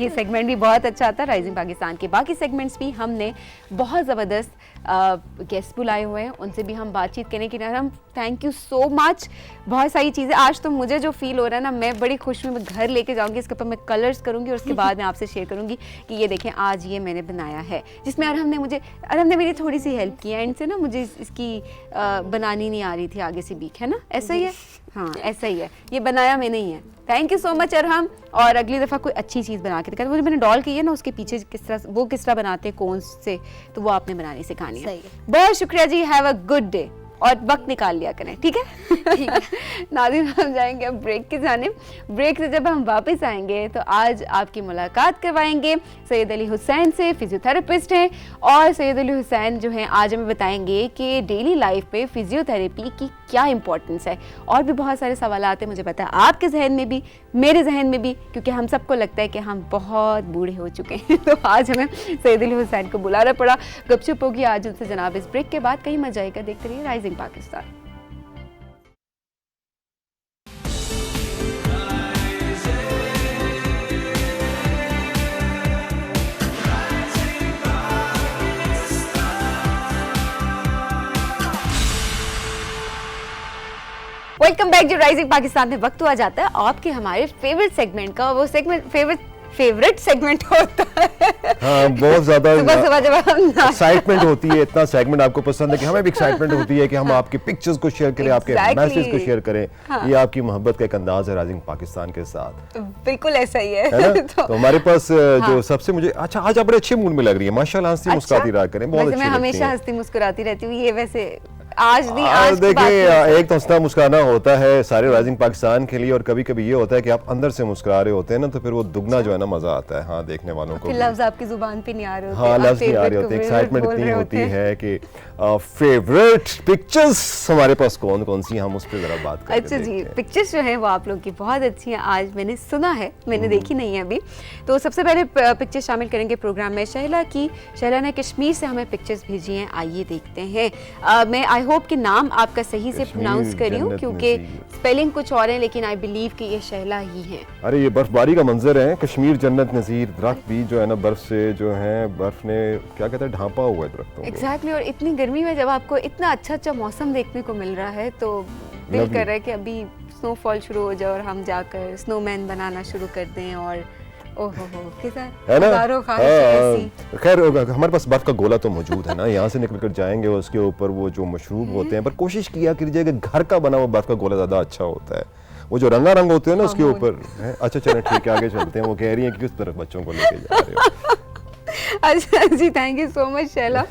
ये सेगमेंट भी बहुत अच्छा था। राइजिंग पाकिस्तान के बाकी सेगमेंट्स भी हमने बहुत ज़बरदस्त गेस्ट बुलाए हुए हैं, उनसे भी हम बातचीत करने की। हम थैंक यू सो मच। बहुत सारी चीज़ें आज तो मुझे जो फील हो रहा है ना, मैं बड़ी खुश हूँ। मैं घर लेके जाऊँगी, इसके ऊपर मैं कलर्स करूँगी और उसके बाद मैं आपसे शेयर करूँगी कि ये देखें आज ये मैंने बनाया है, जिसमें अरहम ने मेरी थोड़ी सी हेल्प की है। एंड से ना मुझे मुझे इसकी बनानी नहीं आ रही थी आगे से बीक, है ना? ऐसा ही है, हाँ ऐसा ही है, ये बनाया मैंने ही है। Thank you so much Arham. और अगली दफ़ा कोई अच्छी चीज़ बना के दिखा, मुझे मैंने डॉल की है ना, उसके पीछे किस तरह बनाते हैं कोन से, तो वो आपने बनानी सिखानी है। बहुत शुक्रिया जी, हैव अ गुड डे और वक्त निकाल लिया करें, ठीक है? नाज़रीन, हम जाएंगे अब ब्रेक की जानिब। ब्रेक से जब हम वापस आएंगे तो आज आपकी मुलाकात करवाएंगे सैयद अली हुसैन से, फिजियोथेरेपिस्ट हैं। और सैयद अली हुसैन जो हैं आज हमें बताएंगे कि डेली लाइफ में फिजियोथेरेपी की क्या इंपॉर्टेंस है। और भी बहुत सारे सवाल आते हैं, मुझे पता है आपके जहन में भी, मेरे जहन में भी, क्योंकि हम सबको लगता है कि हम बहुत बूढ़े हो चुके हैं। तो आज हमें सैयद अली हुसैन को बुलाना पड़ा। गपशप होगी आज उनसे जनाब इस ब्रेक के बाद। कहीं मजा आएगा, देखते रहिए राइजिंग पाकिस्तान। वेलकम बैक जो राइजिंग पाकिस्तान में वक्त हुआ जाता है आपके हमारे फेवरेट सेगमेंट का। वो सेगमेंट फेवरेट सेगमेंट होता है। हाँ, बहुत ज्यादा सुबह जब हम एक्साइटमेंट होती है, इतना सेगमेंट आपको पसंद है कि हमें भी एक्साइटमेंट होती है कि हम आपकी पिक्चर्स को शेयर करें, आपके मैसेज को शेयर करें। ये आपकी मोहब्बत का एक अंदाज है राइजिंग पाकिस्तान के साथ। बिल्कुल ऐसा ही है ना? तो हमारे पास जो सबसे मुझे अच्छा, आज आप बड़े अच्छे मूड में लग रही है माशाल्लाह, हंसती मुस्कुराती रहा करें, बहुत अच्छी मैं हमेशा हंसती मुस्कुराती रहती हूँ। ये वैसे आज नहीं, आज देखिए एक तो हंसना मुस्कुराना होता है सारे राइजिंग पाकिस्तान के लिए, और कभी कभी ये होता है कि आप अंदर से मुस्कुरा रहे होते हैं ना, तो फिर वो दुगना जो है ना मजा आता है। हाँ, देखने वालों को लफ्ज आपकी जुबान पे नहीं आ रहे होते। हाँ, लफ्ज नहीं आ रहे होते, एक्साइटमेंट इतनी होती है कि फेवरेट पिक्चर्स हमारे पास कौन कौन सी, हम उस पर जरा बात करें। अच्छा जी, पिक्चर्स जो है वो आप लोग की बहुत अच्छी हैं। आज मैंने सुना है, मैंने देखी नहीं है अभी। तो सबसे पहले पिक्चर शामिल करेंगे प्रोग्राम में शहला की। शहला ने कश्मीर से हमें पिक्चर्स भेजी हैं, आइए देखते हैं। मैं आई होप कि नाम आपका सही से प्रोनाउंस करी हूँ, क्योंकि स्पेलिंग कुछ और है, लेकिन आई बिलीव कि ये शहला ही है। अरे ये बर्फबारी का मंजर है, कश्मीर जन्नत नज़ीर, दरख्त भी जो है ना बर्फ से जो है, बर्फ ने क्या कहते हैं ढांपा हुआ है दरख्तों को। एग्जैक्टली। और इतनी गर्मी में जब आपको इतना अच्छा मौसम देखने को मिल रहा है तो दिल कर रहा है कि अभी स्नोफॉल शुरू हो जाए और हम जाकर स्नोमैन बनाना शुरू कर दें। और ओहो है ना, खैर हमारे पास बर्फ का गोला तो मौजूद है ना, यहाँ से निकल कर जाएंगे उसके ऊपर वो जो मशरूब होते हैं, पर कोशिश किया कीजिए कि घर का बना हुआ बर्फ का गोला ज्यादा अच्छा होता है। वो जो रंग होते हैं ना उसके ऊपर। अच्छा चलो ठीक है, आगे चलते हैं। वो कह रही है कि किस तरफ बच्चों को लेके जा रहे हो। अच्छा जी, thank you so much Shaila.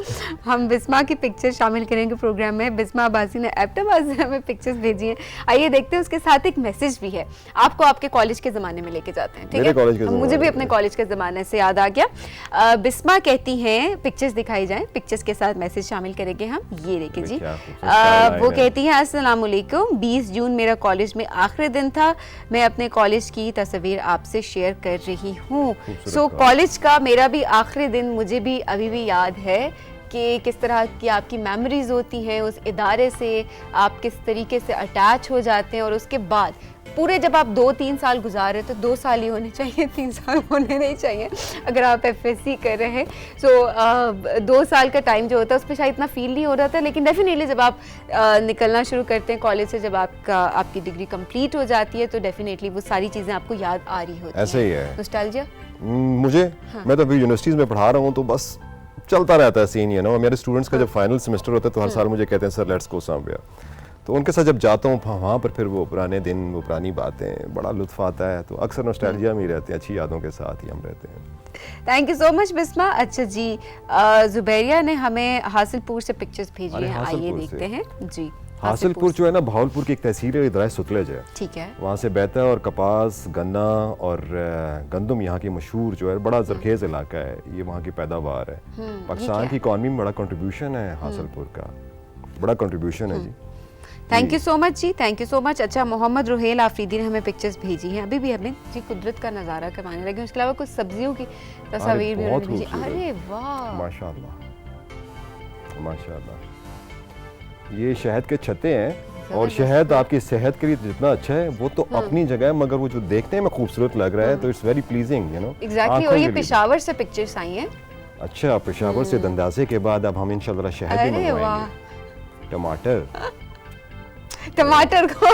हम बिस्मा की पिक्चर शामिल करेंगे प्रोग्राम में। बिस्मा अब्बासी ने एबटाबाद से हमें पिक्चर्स भेजी हैं, आइए देखते हैं। उसके साथ एक मैसेज भी है, आपको आपके कॉलेज के ज़माने में लेके जाते हैं, ठीक है? मुझे भी अपने कॉलेज के ज़माने से याद आ गया। बिस्मा कहती हैं पिक्चर्स दिखाई जाएं, पिक्चर्स के साथ मैसेज शामिल करेंगे हम। ये देखिए जी, वो कहती हैं अस्सलाम वालेकुम, 20 जून मेरा कॉलेज में आखिरी दिन था। मैं अपने कॉलेज की तस्वीर आपसे शेयर कर रही हूँ। सो कॉलेज का मेरा भी आखिरी दिन मुझे भी अभी भी याद है कि किस तरह की आपकी मेमोरीज होती हैं उस इदारे से, आप किस तरीके से अटैच हो जाते हैं। और उसके बाद पूरे जब आप 2-3 साल गुजार रहे तो 2 साल ही होने चाहिए, 3 साल होने नहीं चाहिए अगर आप एफएससी कर रहे हैं। सो 2 साल का टाइम जो होता है उस पर शायद इतना फील नहीं हो रहा था, लेकिन डेफिनेटली जब आप निकलना शुरू करते हैं कॉलेज से, जब आपकी डिग्री कंप्लीट हो जाती है, तो डेफिनेटली वो सारी चीज़ें आपको याद आ रही होती हैं। ऐसे ही है नॉस्टैल्जिया मुझे। मैं तो अभी यूनिवर्सिटीज़ में पढ़ा रहा हूँ, तो बस चलता रहता है सीन, ना मेरे स्टूडेंट्स का जब फाइनल सेमेस्टर होता है तो हर साल मुझे कहते हैं सर लेट्स गो समवेयर। तो उनके साथ जब जाता हूँ वहाँ पर फिर वो पुराने दिन, वो पुरानी बातें, बड़ा लुत्फ आता है। तो अक्सर नॉस्टैल्जिया में ही रहते हैं, अच्छी यादों के साथ ही हम रहते हैं। Thank you so much Bisma. अच्छा जी, जुबैरिया ने हमें हासिलपुर से पिक्चर्स भेजी हैं, आइए देखते हैं जी। हासिलपुर जो है ना भावलपुर की एक तहसील है, दराय सुतलेज है, ठीक है। वहाँ से बहता है और कपास, गन्ना और गंदम यहाँ की मशहूर जो है, बड़ा जरखेज इलाका है ये, वहाँ की पैदावार है। पाकिस्तान की इकॉनमी में बड़ा कंट्रीब्यूशन है हासिलपुर का, बड़ा कंट्रीब्यूशन है जी। थैंक यू सो मच जी, थैंक यू सो मच। अच्छा, मोहम्मद रुहेल आफरीदी ने हमें पिक्चर्स भेजी हैं, अभी भी हमें जी कुदरत का नज़ारा करवाने लगे। उसके अलावा कुछ सब्जियों की तस्वीर भी उन्होंने भेजी। अरे वाह, माशाल्लाह माशाल्लाह। ये शहद के छत्ते हैं, और शहद आपकी सेहत के लिए जितना अच्छा है वो तो अपनी जगह है, मगर वो जो देखने में खूबसूरत लग रहा है तो it's very pleasing, you know. Exactly. और ये पेशावर से पिक्चर्स आई हैं। अच्छा, पेशावर से दंदासे के बाद अब हम इंशाल्लाह शहद भी मंगवाएंगे। टमाटर को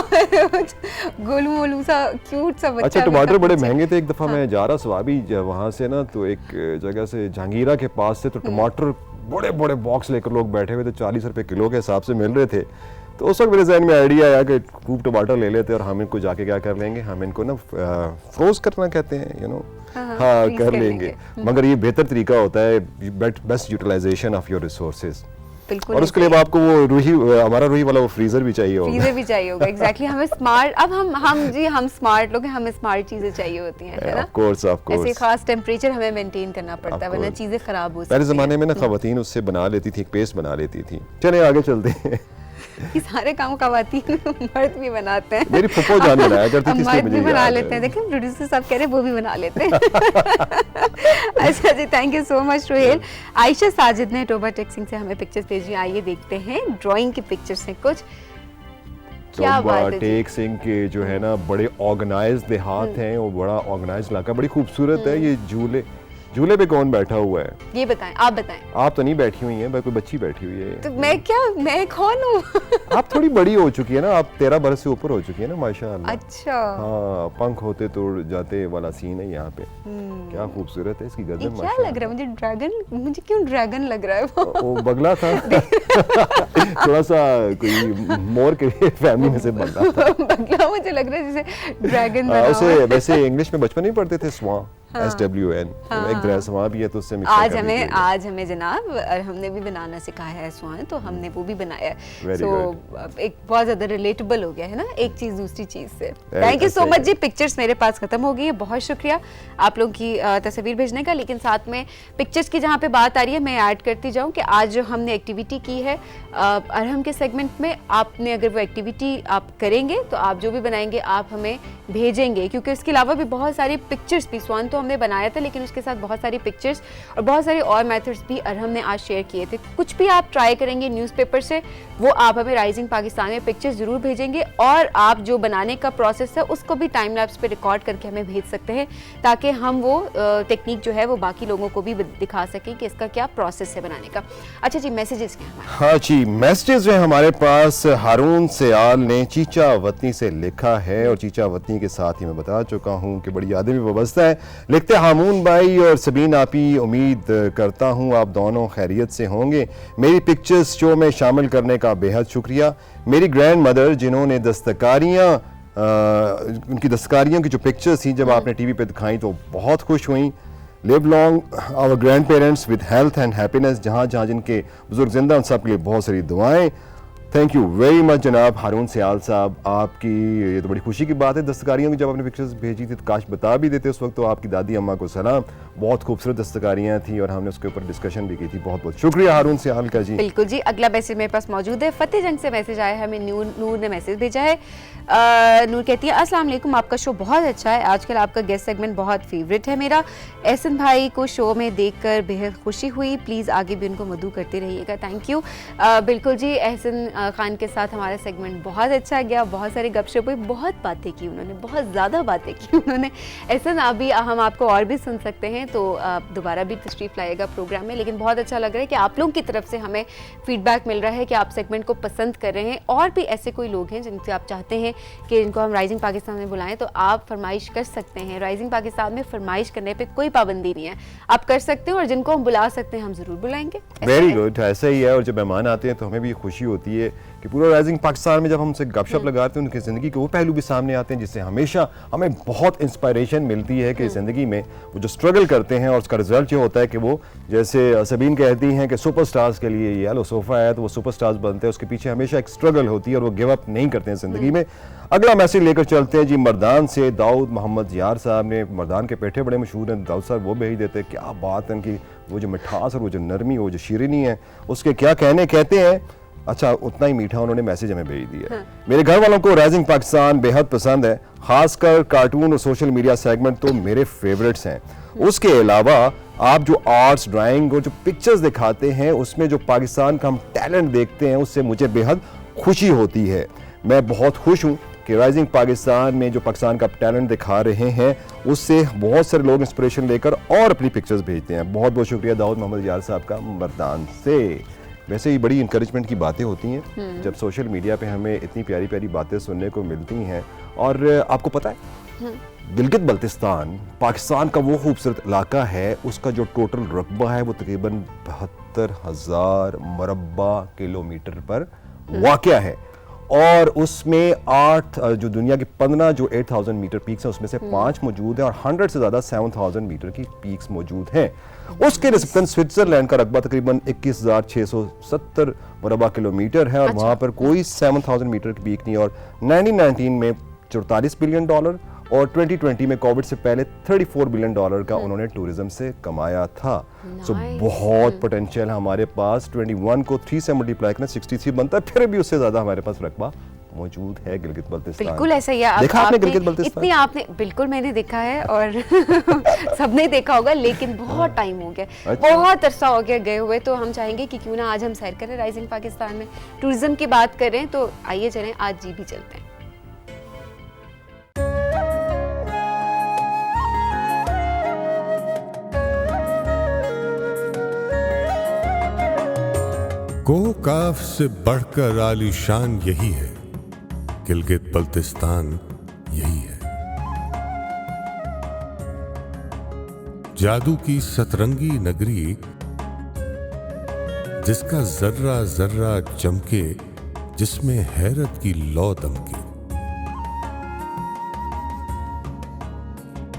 गोलू सा क्यूट सा बच्चा। अच्छा, टमाटर बड़े महंगे थे। एक दफा मैं जा रहा सवाबी वहाँ से ना, तो एक जगह से जहांगीरा के पास से, तो टमाटर बड़े बड़े बॉक्स लेकर लोग बैठे हुए थे, 40 रुपए किलो के हिसाब से मिल रहे थे। तो उस वक्त मेरे जहन में आइडिया आया कि खूब टमाटर ले लेते और हम इनको जाके क्या कर लेंगे, हम इनको ना फ्रोज करना कहते हैं, हाँ freeze कर कर लेंगे। मगर ये बेहतर तरीका होता है, best utilisation of your resources. बिल्कुल। और उसके लिए आपको वो हमारा रूही वाला वो फ्रीजर भी चाहिए होगा। फ्रीजर भी चाहिए होगा, एग्जैक्टली। हमें स्मार्ट, अब हम स्मार्ट लोग हैं, हमें स्मार्ट चीजें चाहिए होती हैं, है ना। ऑफ कोर्स ऐसे खास टेम्परेचर हमें मेंटेन करना पड़ता है, वरना चीजें खराब हो सकती हैं। पहले जमाने में ना खवातीन उससे बना लेती थी, एक पेस्ट बना लेती थी। चलिए आगे चलते हैं। ये सारे काम खवातीन मर्द भी बनाते हैं। मेरी फुप्पो जान बनाया करती थी, इसलिए मर्द मुझे भी बना याद लेते हैं, है। देखिए प्रोड्यूसर साहब कह रहे हैं वो भी बना लेते हैं। अच्छा जी, thank you so much Rohail. Ayesha Sajid ने टोबा टेक्सिंग से हमें पिक्चर्स भेजी, आइए देखते हैं। ड्राइंग की पिक्चर्स हैं कुछ, क्या बात है जी। टेक सिंह के जो है ना बड़े ऑर्गेनाइज्ड देहात हैं, वो बड़ा ऑर्गेनाइज्ड इलाका, बड़ी खूबसूरत है। ये झूले पे कौन बैठा हुआ है? ये बताएं, आप बताएं। आप तो नहीं बैठी हुई हैं, कोई बच्ची बैठी हुई है। तो मैं कौन हूँ? आप थोड़ी बड़ी हो चुकी है ना, आप 13 बरस से ऊपर हो चुकी है ना, माशाल्लाह। अच्छा। हाँ, पंख होते तो उड़ जाते वाला सीन है यहाँ पे। क्या खूबसूरत है इसकी ये गर्दन, क्या लग रहा है मुझे? ड्रैगन, मुझे क्यों ड्रैगन लग रहा है वो? वो बगला था। थोड़ा सा कोई मोर के फैमिली में से बगला था। बगला मुझे लग रहा है जैसे ड्रैगन बना हुआ है। उसे वैसे इंग्लिश में बचपन नहीं पढ़ते थे, स्वां, SWN, एक तरह स्वां भी है, तो उससे मिक्स आज हमें जनाब, और हमने भी बनाना सिखाया है स्वान, तो हमने वो भी बनाया है। सो एक बहुत ज्यादा रिलेटेबल हो गया है ना, एक चीज दूसरी चीज से। थैंक यू सो मच जी। पिक्चर्स मेरे पास खत्म हो गई है, बहुत शुक्रिया आप लोगों की तस्वीर भेजने का। लेकिन साथ में पिक्चर्स की जहाँ पे बात आ रही है, मैं ऐड करती जाऊँ कि आज जो हमने एक्टिविटी की है अरहम के सेगमेंट में, आपने अगर वो एक्टिविटी आप करेंगे तो आप जो भी बनाएंगे आप हमें भेजेंगे, क्योंकि इसके अलावा भी बहुत सारी पिक्चर्स भी, स्वान तो हमने बनाया था लेकिन उसके साथ बहुत सारी पिक्चर्स और बहुत सारे और मेथड्स भी अरहम ने आज शेयर किए थे। कुछ भी आप ट्राई करेंगे न्यूज़पेपर से, वो आप हमें राइजिंग पाकिस्तान में पिक्चर्स जरूर भेजेंगे, और आप जो बनाने का प्रोसेस है उसको भी टाइम लैप्स पे रिकॉर्ड करके हमें भेज सकते हैं, ताकि हम वो टेक्निक जो है वो बाकी लोगों को भी दिखा सकें कि इसका क्या प्रोसेस है बनाने का। अच्छा जी, मैसेजेस क्या हैं? हाँ जी, मैसेजेस जो है हमारे पास हारून सयाल ने चीचा वतनी से लिखा है, और चीचा वतनी के साथ ही मैं बता चुका हूँ कि बड़ी यादें भी वाबस्ता है। लिखते हामून भाई और सबीन आपी, उम्मीद करता हूँ आप दोनों खैरियत से होंगे। मेरी पिक्चर्स शो में शामिल करने का बेहद शुक्रिया। मेरी ग्रैंड मदर जिन्होंने उनकी दस्तकारियों की जो पिक्चर्स थी जब आपने टीवी पे दिखाई तो बहुत खुश हुई। Live long our grandparents with health and happiness, जहाँ जहाँ जिनके बुजुर्ग जिंदा उन सब के लिए बहुत सारी दुआएं। थैंक यू वेरी मच जनाब हारून सयाल साहब, आपकी ये तो बड़ी खुशी की बात है। दस्तकारियों की जब आपने पिक्चर्स भेजी थी तो काश बता भी देते उस वक्त, तो आपकी दादी अम्मा को सलाम। बहुत खूबसूरत दस्तकारियाँ थी और हमने उसके ऊपर डिस्कशन भी की थी। बहुत बहुत शुक्रिया हारून सयाल का जी। बिल्कुल जी। अगला मैसेज मेरे पास मौजूद है, फतेह जंग से मैसेज आया है, हमें नूर ने मैसेज भेजा है। नूर कहती है अस्सलाम वालेकुम, आपका शो बहुत अच्छा है, आजकल आपका गेस्ट सेगमेंट बहुत फेवरेट है मेरा। एहसन भाई को शो में देखकर बेहद खुशी हुई, प्लीज़ आगे भी उनको मदू करते रहिएगा। Thank you. बिल्कुल जी, एहसन खान के साथ हमारा सेगमेंट बहुत अच्छा गया, बहुत सारी गपशप हुई, बहुत बातें की उन्होंने, बहुत ज़्यादा बातें की उन्होंने। एहसन अभी हम आपको और भी सुन सकते हैं, तो दोबारा भी तशरीफ़ लाएगा प्रोग्राम में। लेकिन बहुत अच्छा लग रहा है कि आप लोगों की तरफ से हमें फीडबैक मिल रहा है कि आप सेगमेंट को पसंद कर रहे हैं, और भी ऐसे कोई लोग हैं जिनसे आप चाहते हैं कि इनको हम राइजिंग पाकिस्तान में बुलाएं, तो आप फरमाइश कर सकते हैं। राइजिंग पाकिस्तान में फरमाइश करने पे कोई पाबंदी नहीं है, आप कर सकते हैं, और जिनको हम बुला सकते हैं हम ज़रूर बुलाएंगे। वेरी गुड, ऐसा ही है। और जब मेहमान आते हैं तो हमें भी खुशी होती है कि पूरा राइजिंग पाकिस्तान में जब हम उनसे गपशप लगाते हैं, उनकी ज़िंदगी के वो पहलू भी सामने आते हैं जिससे हमेशा हमें बहुत इंस्पायरेशन मिलती है कि ज़िंदगी में वो जो स्ट्रगल करते हैं और उसका रिजल्ट ये होता है कि वो, जैसे सबीन कहती हैं कि सुपरस्टार्स के लिए ये लो सोफ़ा है तो वो सुपरस्टार्स बनते हैं, उसके पीछे हमेशा एक स्ट्रगल होती है और वो गिव अप नहीं करते हैं ज़िंदगी में। अगला मैसेज लेकर चलते हैं जी मर्दान से। दाऊद मोहम्मद यार साहब ने, मर्दान के पेठे बड़े मशहूर हैं, दाऊद साहब वो भेज देते हैं। क्या बात है उनकी, वो जो मिठास और वो जो नरमी, वो जो शीरीनी है, उसके क्या कहने। कहते हैं अच्छा उतना ही मीठा उन्होंने मैसेज हमें भेज दिया। हाँ। मेरे घर वालों को राइजिंग पाकिस्तान बेहद पसंद है, खासकर कार्टून और सोशल मीडिया सेगमेंट तो मेरे फेवरेट्स हैं। उसके अलावा आप जो आर्ट्स, ड्राइंग और जो पिक्चर्स दिखाते हैं उसमें जो पाकिस्तान का हम टैलेंट देखते हैं उससे मुझे बेहद खुशी होती है। मैं बहुत खुश हूँ कि राइजिंग पाकिस्तान में जो पाकिस्तान का टैलेंट दिखा रहे हैं उससे बहुत सारे लोग इंस्पिरेशन लेकर और अपनी पिक्चर्स भेजते हैं। बहुत बहुत शुक्रिया दाऊद मोहम्मद यार साहब का मर्दान से। वैसे ही बड़ी इंकरेजमेंट की बातें होती हैं जब सोशल मीडिया पे हमें इतनी प्यारी प्यारी बातें सुनने को मिलती हैं। और आपको पता है गिलगित बल्तिस्तान पाकिस्तान का वो खूबसूरत इलाका है, उसका जो टोटल रकबा है वो तकरीबन 70,000 मुरब्बा किलोमीटर पर वाक़या है। और उसमें 8 जो दुनिया के 15 जो 8,000 मीटर पीक्स हैं उसमें से 5 मौजूद हैं और 100 से ज़्यादा 7,000 मीटर की पीक्स मौजूद हैं। उसके निस्बतन स्विट्ज़रलैंड का रकबा तकरीबन 21,670 मुरब्बा किलोमीटर है और वहाँ पर कोई 7,000 मीटर की पीक नहीं। और 1919 में $44 बिलियन और 2020 में कोविड से पहले $34 बिलियन का उन्होंने टूरिज्म से कमाया था। सो बहुत पोटेंशियल है हमारे पास। 21 को 3 से मल्टीप्लाई करना 63 बनता है, फिर भी उससे ज्यादा हमारे पास रकबा मौजूद है गिलगित बल्तिस्तान। बिल्कुल ऐसा ही है। देखा आपने गिलगित बल्तिस्तान? इतनी आपने बिल्कुल मैंने देखा है और सबने देखा होगा, लेकिन बहुत टाइम हो गया, बहुत अरसा हो गया गए हुए। तो हम चाहेंगे कि क्यों ना आज हम सैर करें राइजिंग पाकिस्तान में, टूरिज्म की बात करें। तो आइए चलें, आज जी भी चलते हैं। कोकाफ से बढ़कर आलीशान यही है, गिलगित बल्तिस्तान यही है। जादू की सतरंगी नगरी जिसका जर्रा जर्रा चमके, जिसमें हैरत की लौ दमके।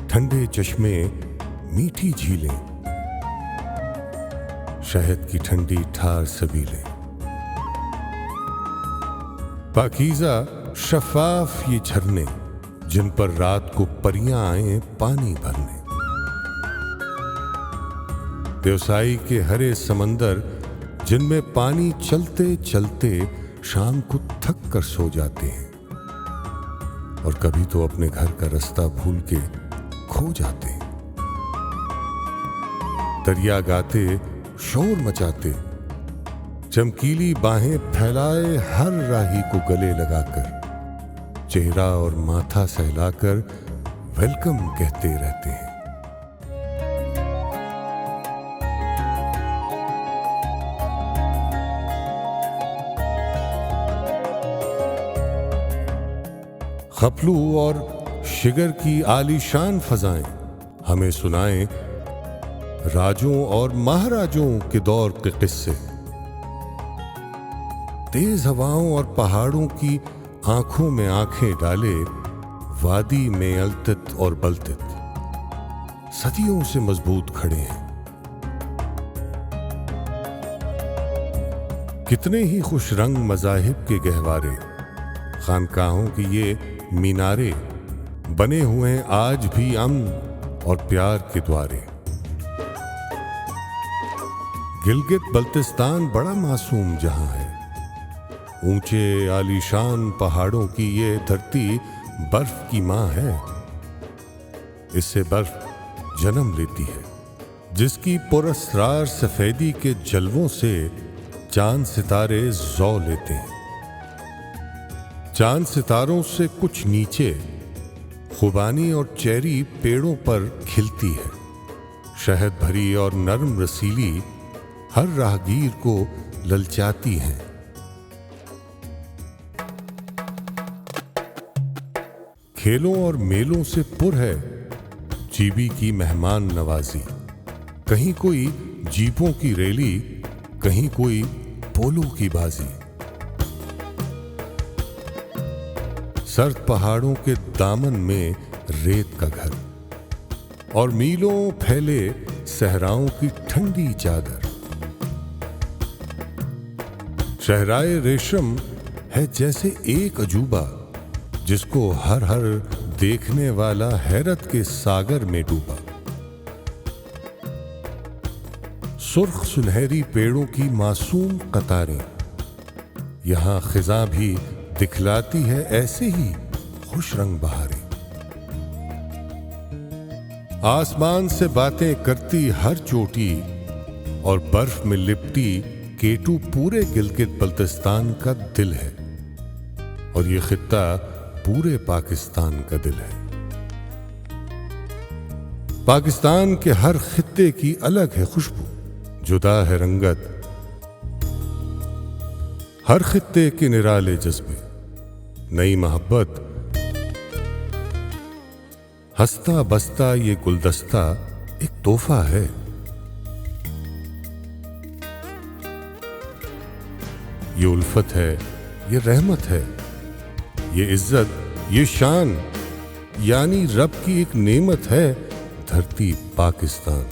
ठंडे चश्मे, मीठी झीलें, शहद की ठंडी ठार सबीलें, पाकीज़ा शफाफ ये झरने जिन पर रात को परियां आए पानी भरने। व्यवसायी के हरे समंदर जिनमें पानी चलते चलते शाम को थक कर सो जाते हैं और कभी तो अपने घर का रास्ता भूल के खो जाते हैं। दरिया गाते, शोर मचाते, चमकीली बाहें फैलाए हर राही को गले लगाकर, चेहरा और माथा सहलाकर वेलकम कहते रहते हैं। खपलू और शिगर की आलीशान फजाएं हमें सुनाएं राजों और महाराजों के दौर के किस्से। तेज हवाओं और पहाड़ों की आंखों में आंखें डाले वादी में अलतित और बलतित सदियों से मजबूत खड़े हैं। कितने ही खुश रंग मजाहिब के गहवारे, खानकाहों की ये मीनारे बने हुए हैं आज भी अमन और प्यार के द्वारे। गिलगित बल्तिस्तान बड़ा मासूम जहां है। ऊंचे आलीशान पहाड़ों की ये धरती बर्फ की मां है। इससे बर्फ जन्म लेती है, जिसकी पुरस्रार सफेदी के जलवों से चांद सितारे जौ लेते हैं। चांद सितारों से कुछ नीचे खुबानी और चेरी पेड़ों पर खिलती है। शहद भरी और नरम रसीली हर राहगीर को ललचाती हैं। खेलों और मेलों से पुर है जीबी की मेहमान नवाजी। कहीं कोई जीपों की रैली, कहीं कोई पोलो की बाजी। सर्द पहाड़ों के दामन में रेत का घर और मीलों फैले सहराओं की ठंडी चादर। शहराए रेशम है जैसे एक अजूबा, जिसको हर हर देखने वाला हैरत के सागर में डूबा। सुर्ख सुनहरी पेड़ों की मासूम कतारें यहां खिजा भी दिखलाती है ऐसे ही खुश रंग बहारें। आसमान से बातें करती हर चोटी और बर्फ में लिपटी केटू पूरे गिलगित बल्तिस्तान का दिल है और ये खित्ता पूरे पाकिस्तान का दिल है। पाकिस्तान के हर खित्ते की अलग है खुशबू, जुदा है रंगत। हर खित्ते के निराले जज्बे, नई मोहब्बत। हंसता बसता ये गुलदस्ता एक तोहफा है। ये उल्फत है, ये रहमत है, ये इज्जत, ये शान, यानी रब की एक नेमत है धरती पाकिस्तान।